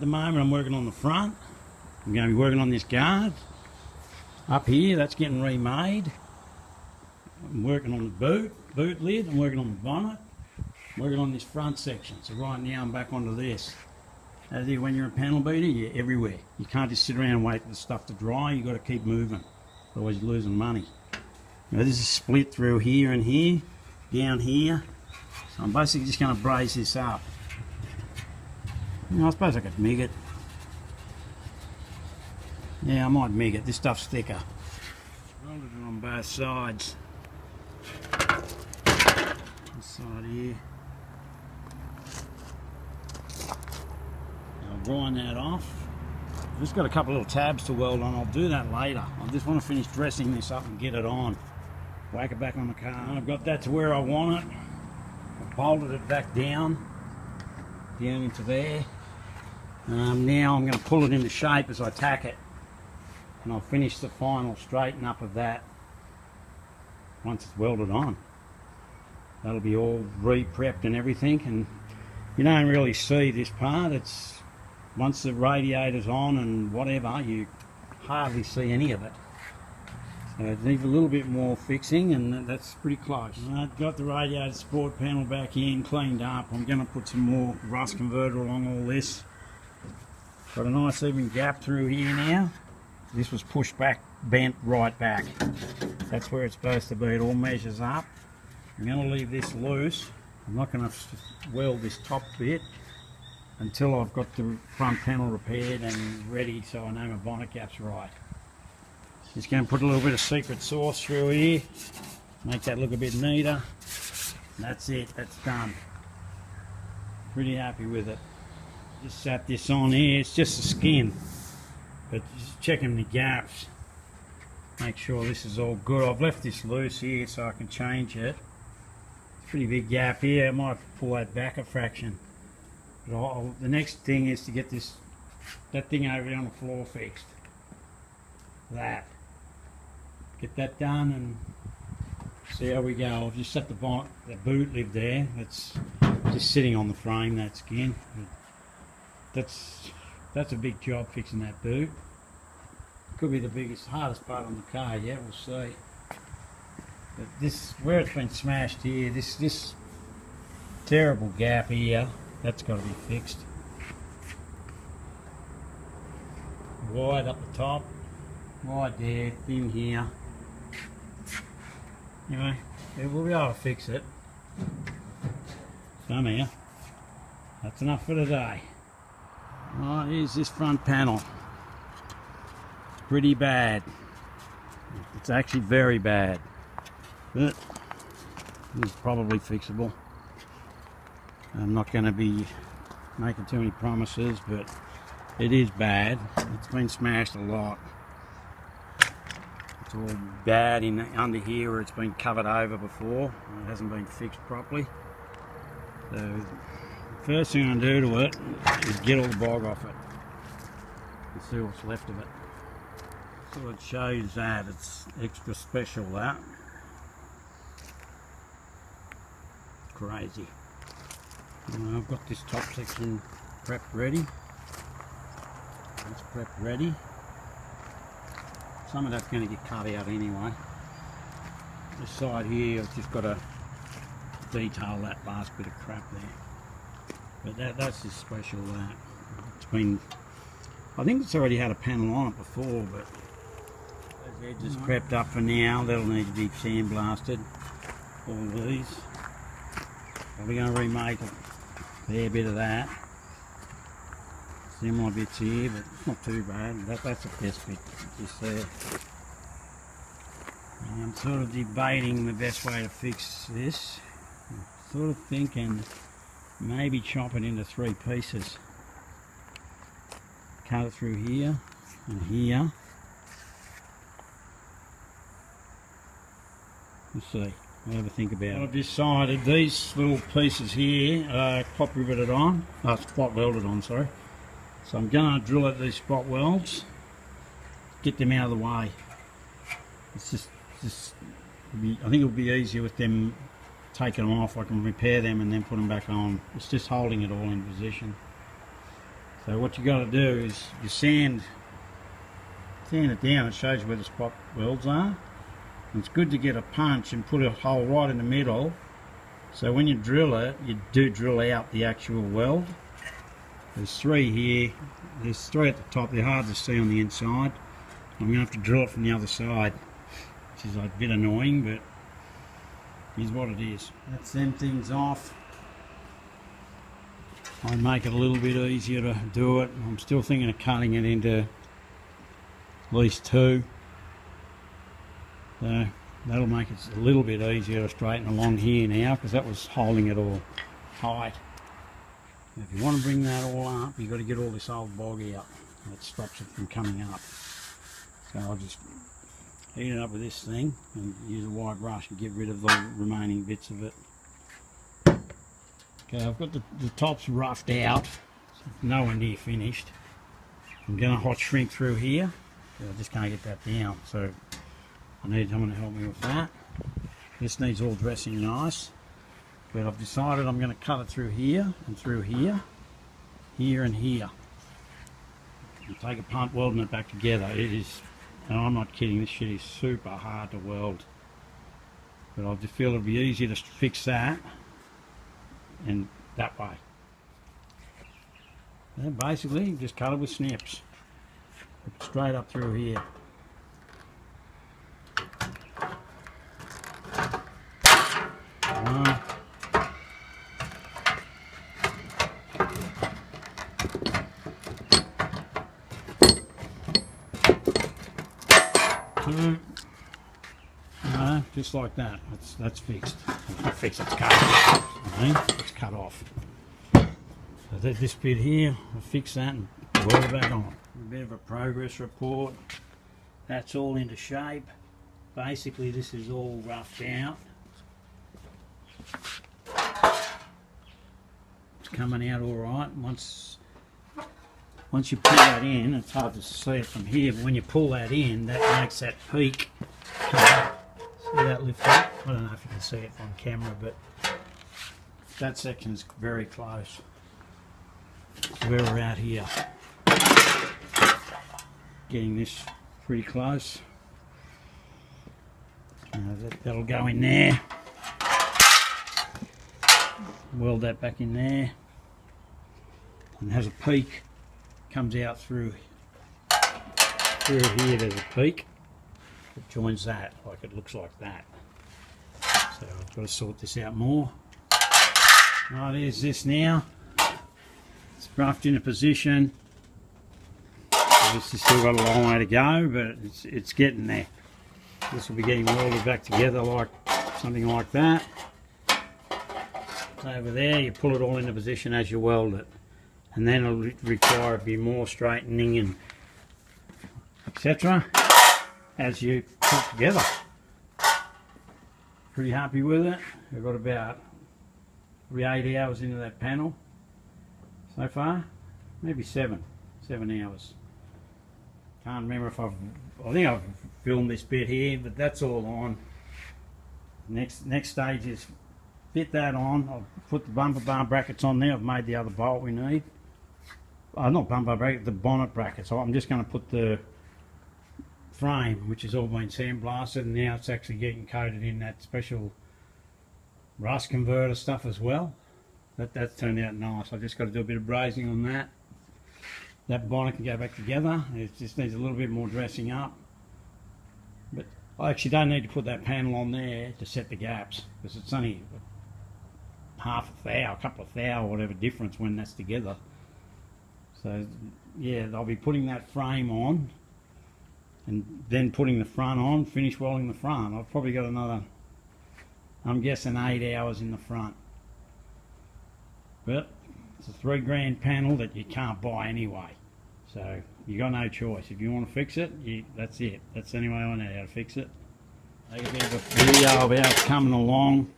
the moment I'm working on the front. I'm going to be working on this guard. Up here, that's getting remade. I'm working on the boot lid. I'm working on the bonnet. I'm working on this front section. So right now I'm back onto this. As you, when you're a panel beater, you're everywhere. You can't just sit around and wait for the stuff to dry. You've got to keep moving. Otherwise you're losing money. Now this is split through here and here, down here. So I'm basically just going to brace this up. You know, I suppose I could MIG it. Yeah, I might MIG it. This stuff's thicker. Welded it on both sides. This side here. I'll grind that off. I've just got a couple of little tabs to weld on. I'll do that later. I just want to finish dressing this up and get it on. Whack it back on the car. And I've got that to where I want it. I've bolted it back down into there. Now I'm going to pull it into shape as I tack it. And I'll finish the final straighten up of that once it's welded on. That'll be all re-prepped and everything, and you don't really see this part. It's once the radiator's on and whatever, you hardly see any of it. So it needs a little bit more fixing, and that's pretty close. I've got the radiator support panel back in, cleaned up. I'm going to put some more rust converter along all this. Got a nice even gap through here now. This was pushed back, bent right back. That's where it's supposed to be. It all measures up. I'm going to leave this loose. I'm not going to weld this top bit until I've got the front panel repaired and ready, so I know my bonnet gap's right. Just going to put a little bit of secret sauce through here, make that look a bit neater. That's it, that's done. Pretty happy with it. Just sat this on here, it's just the skin, but just checking the gaps. Make sure this is all good. I've left this loose here so I can change it. It's a pretty big gap here. I might pull that back a fraction. But the next thing is to get that thing over there on the floor fixed. That. Get that done and see how we go. I've just set the boot lid there. That's just sitting on the frame, that skin. That's a big job fixing that boot. Could be the hardest part on the car, yeah, we'll see. But this, where it's been smashed here, this terrible gap here, that's got to be fixed. Wide up the top, wide there, thin here. Anyway, we'll be able to fix it somehow. That's enough for today. Right, here's this front panel. Pretty bad. It's actually very bad, but it's probably fixable. I'm not going to be making too many promises, but it is bad. It's been smashed a lot. It's all bad under here where it's been covered over before. It hasn't been fixed properly. So the first thing I'm going to do to it is get all the bog off it and see what's left of it. So it shows that it's extra special, that. Crazy. I've got this top section prepped ready. It's prepped ready. Some of that's going to get cut out anyway. This side here, I've just got to detail that last bit of crap there. But that's just special, that. It's been, I think it's already had a panel on it before, but those edges prepped up for now. That'll need to be sandblasted. All these. Probably going to remake a fair bit of that. Similar bits here, but it's not too bad. That's the best bit just there. And I'm sort of debating the best way to fix this. I'm sort of thinking maybe chop it into 3 pieces. Cut it through here and here. We'll see. I'll have a think about it. I've decided these little pieces here are spot riveted on, spot welded on, sorry. So I'm going to drill out these spot welds, get them out of the way. It's just I think it'll be easier with them taking them off. I can repair them and then put them back on. It's just holding it all in position. So what you got to do is you sand it down. It shows you where the spot welds are. And it's good to get a punch and put a hole right in the middle. So when you drill it, you do drill out the actual weld. There's 3 here. There's 3 at the top. They're hard to see on the inside. I'm going to have to drill it from the other side, which is a bit annoying, but here's what it is. That's them things off. I'd make it a little bit easier to do it. I'm still thinking of cutting it into at least 2. So that'll make it a little bit easier to straighten along here now, because that was holding it all tight. If you want to bring that all up, you've got to get all this old bog out. That stops it from coming up. So I'll just heat it up with this thing and use a wire brush and get rid of the remaining bits of it. Okay, I've got the tops roughed out, nowhere near finished. I'm going to hot shrink through here. I just can't get that down, so I need someone to help me with that. This needs all dressing nice, but I've decided I'm going to cut it through here and through here, here and here. And take a punt welding it back together. It is, and I'm not kidding, this shit is super hard to weld. But I just feel it'll be easier to fix that and that way. And basically just cut it with snips. Straight up through here. One. Two. Just like that. That's fixed. It's not fixed, it's cut off. It's cut off. So this bit here, I'll fix that and weld it back on. A bit of a progress report. That's all into shape. Basically this is all roughed out. It's coming out all right. Once you pull that in, it's hard to see it from here, but when you pull that in, that makes that peak come up. See that lift up? I don't know if you can see it on camera, but that section is very close to where we're at here. Getting this pretty close. That'll go in there. Weld that back in there. And has a peak. Comes out through here. There's a peak. It joins that, like it looks like that. So I've got to sort this out more. Right, here's this now. It's roughed into position. This has still got a long way to go, but it's getting there. This will be getting welded back together like something like that. It's over there, you pull it all into position as you weld it. And then it'll require a bit more straightening and etc. as you put it together. Pretty happy with it. We've got about 8 hours into that panel so far. Maybe 7 hours. Can't remember if I think I've filmed this bit here, but that's all on. Next stage is fit that on. I'll put the bumper bar brackets on there. I've made the other bolt we need. Not bumper bracket, the bonnet bracket. So I'm just going to put the frame, which has all been sandblasted, and now it's actually getting coated in that special rust converter stuff as well. That's turned out nice. I've just got to do a bit of brazing on that. That bonnet can go back together. It just needs a little bit more dressing up. But I actually don't need to put that panel on there to set the gaps, because it's only half a thou, a couple of thou, whatever difference when that's together. So yeah, I'll be putting that frame on and then putting the front on, finish welding the front. I've probably got another, I'm guessing 8 hours in the front. But it's a $3 panel that you can't buy anyway. So you got no choice. If you want to fix it, that's it. That's the only way I know how to fix it. Take a bit of a video of how it's coming along.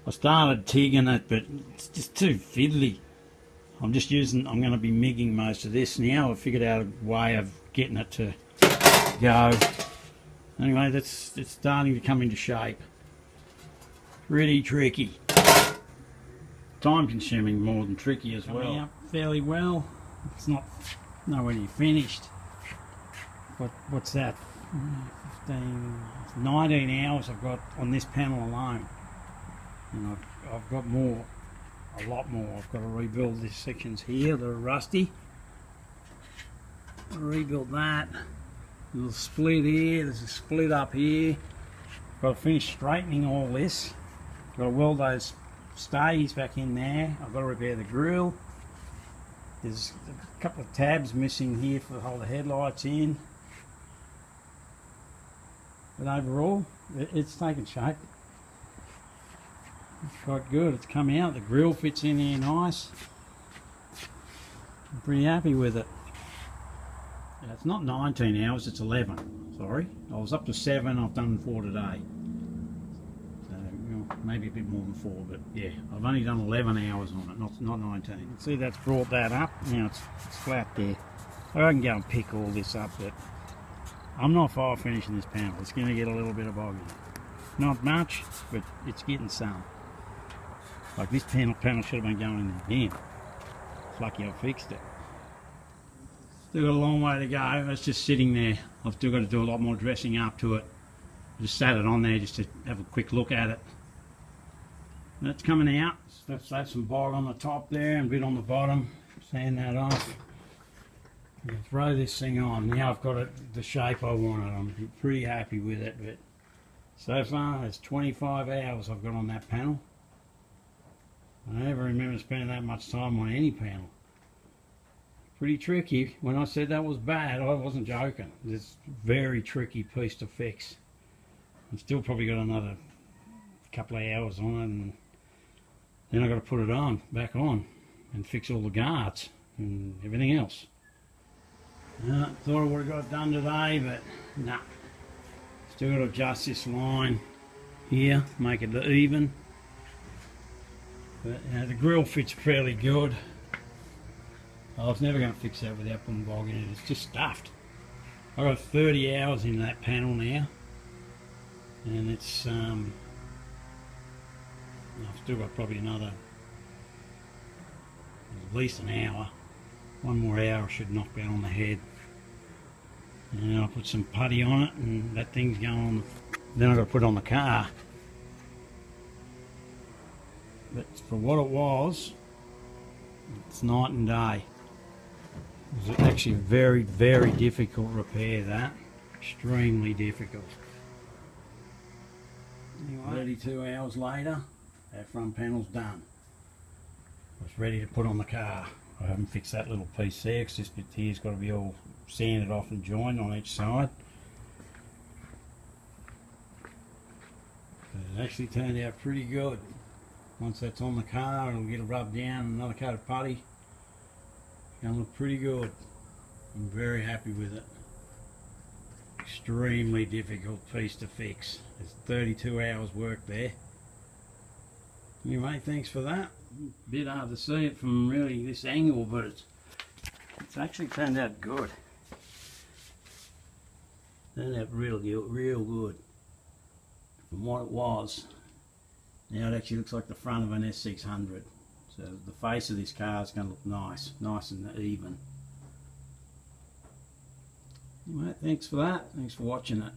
I started TIGging it, but it's just too fiddly. I'm going to be MIGging most of this now. I've figured out a way of getting it to go. Anyway, it's starting to come into shape. Pretty tricky. Time consuming more than tricky as well. Coming up fairly well. It's not nowhere near finished. What's that? 15, 19 hours I've got on this panel alone, and I've got more, a lot more. I've got to rebuild these sections here that are rusty. I'll rebuild that. Little split here. There's a split up here. Got to finish straightening all this. Got to weld those stays back in there. I've got to repair the grill. There's a couple of tabs missing here to hold the headlights in. But overall, it's taken shape. It's quite good. It's come out. The grill fits in here nice. I'm pretty happy with it. Yeah, it's not 19 hours, it's 11. Sorry. I was up to 7, I've done 4 today. So, you know, maybe a bit more than 4, but yeah, I've only done 11 hours on it, not 19. See, that's brought that up. Now it's flat there. I can go and pick all this up, but I'm not far finishing this panel. It's going to get a little bit of boggy. Not much, but it's getting some. Like this panel should have been going in there again. It's lucky I fixed it. Still got a long way to go. It's just sitting there. I've still got to do a lot more dressing up to it. Just sat it on there just to have a quick look at it. That's coming out. Let's have some bog on the top there and a bit on the bottom. Sand that off. And throw this thing on. Now I've got it the shape I wanted. I'm pretty happy with it, but so far it's 25 hours I've got on that panel. I never remember spending that much time on any panel. Pretty tricky. When I said that was bad, I wasn't joking. It's a very tricky piece to fix. I've still probably got another couple of hours on it, and then I've got to put it on, back on, and fix all the guards and everything else. Thought I would have got it done today, but nah. Still got to adjust this line here, make it even. But the grill fits fairly good. I was never going to fix that without putting bog in it. It's just stuffed. I've got 30 hours in that panel now, and it's I've still got probably another at least an hour. One more hour should knock that on the head. And I'll put some putty on it, and that thing's going on. Then I've got to put it on the car. But for what it was, it's night and day. It was actually very, very difficult repair, that. Extremely difficult. Anyway, 32 hours later, our front panel's done. It's ready to put on the car. I haven't fixed that little piece there because this bit here's got to be all sanded off and joined on each side. But it actually turned out pretty good. Once that's on the car, it'll get it rubbed down, another coat of putty. It's going to look pretty good. I'm very happy with it. Extremely difficult piece to fix. There's 32 hours work there. Anyway, thanks for that. A bit hard to see it from really this angle, but it's actually turned out good. Turned out real good. From what it was, now it actually looks like the front of an S600. So the face of this car is going to look nice and even. Anyway, thanks for that. Thanks for watching it.